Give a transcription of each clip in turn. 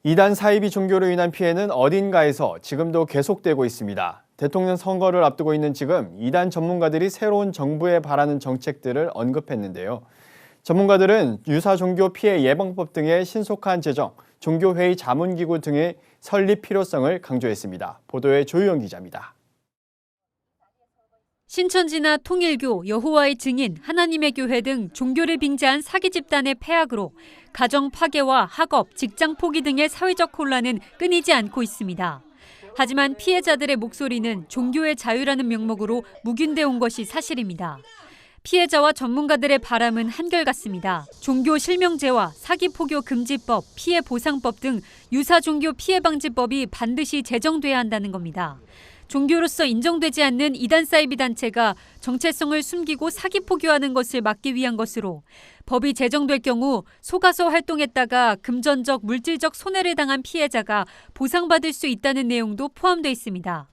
이단 사이비 종교로 인한 피해는 어딘가에서 지금도 계속되고 있습니다. 대통령 선거를 앞두고 있는 지금 이단 전문가들이 새로운 정부에 바라는 정책들을 언급했는데요. 전문가들은 유사 종교 피해 예방법 등의 신속한 제정, 종교회의 자문기구 등의 설립 필요성을 강조했습니다. 보도에 조유영 기자입니다. 신천지나 통일교, 여호와의 증인, 하나님의 교회 등 종교를 빙자한 사기 집단의 폐악으로 가정 파괴와 학업, 직장 포기 등의 사회적 혼란은 끊이지 않고 있습니다. 하지만 피해자들의 목소리는 종교의 자유라는 명목으로 묵인돼 온 것이 사실입니다. 피해자와 전문가들의 바람은 한결같습니다. 종교 실명제와 사기 포교 금지법, 피해 보상법 등 유사 종교 피해 방지법이 반드시 제정돼야 한다는 겁니다. 종교로서 인정되지 않는 이단 사이비 단체가 정체성을 숨기고 사기 포교하는 것을 막기 위한 것으로 법이 제정될 경우 속아서 활동했다가 금전적, 물질적 손해를 당한 피해자가 보상받을 수 있다는 내용도 포함되어 있습니다.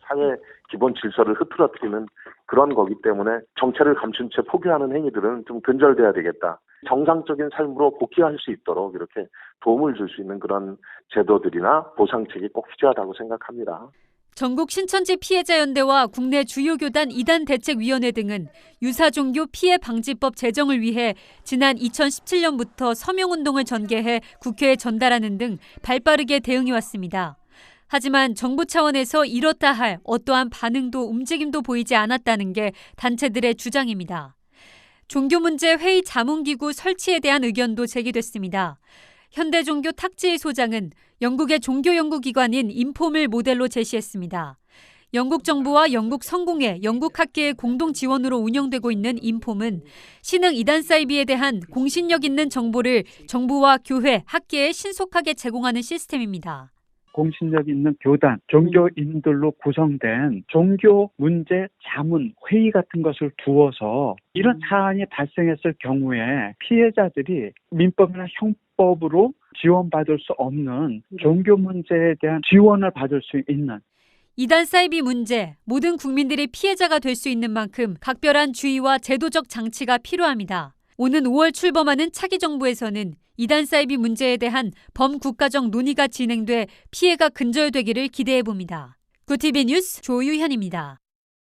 사회 기본 질서를 흐트러뜨리는 그런 거기 때문에 정체를 감춘 채 포교하는 행위들은 좀 근절돼야 되겠다. 정상적인 삶으로 복귀할 수 있도록 이렇게 도움을 줄 수 있는 그런 제도들이나 보상책이 꼭 필요하다고 생각합니다. 전국 신천지 피해자연대와 국내 주요 교단 이단대책위원회 등은 유사종교 피해 방지법 제정을 위해 지난 2017년부터 서명운동을 전개해 국회에 전달하는 등 발빠르게 대응해왔습니다. 하지만 정부 차원에서 이렇다 할 어떠한 반응도 움직임도 보이지 않았다는 게 단체들의 주장입니다. 종교문제 회의 자문기구 설치에 대한 의견도 제기됐습니다. 현대종교 탁지희 소장은 영국의 종교연구기관인 인폼을 모델로 제시했습니다. 영국 정부와 영국 성공회, 영국학계의 공동 지원으로 운영되고 있는 인폼은 신흥 이단 사이비에 대한 공신력 있는 정보를 정부와 교회, 학계에 신속하게 제공하는 시스템입니다. 공신력 있는 교단, 종교인들로 구성된 종교 문제 자문 회의 같은 것을 두어서 이런 사안이 발생했을 경우에 피해자들이 민법이나 형법으로 지원받을 수 없는 종교 문제에 대한 지원을 받을 수 있는 이단 사이비 문제, 모든 국민들이 피해자가 될 수 있는 만큼 각별한 주의와 제도적 장치가 필요합니다. 오는 5월 출범하는 차기 정부에서는 이단 사이비 문제에 대한 범국가적 논의가 진행돼 피해가 근절되기를 기대해봅니다. 구티비 뉴스 조유현입니다.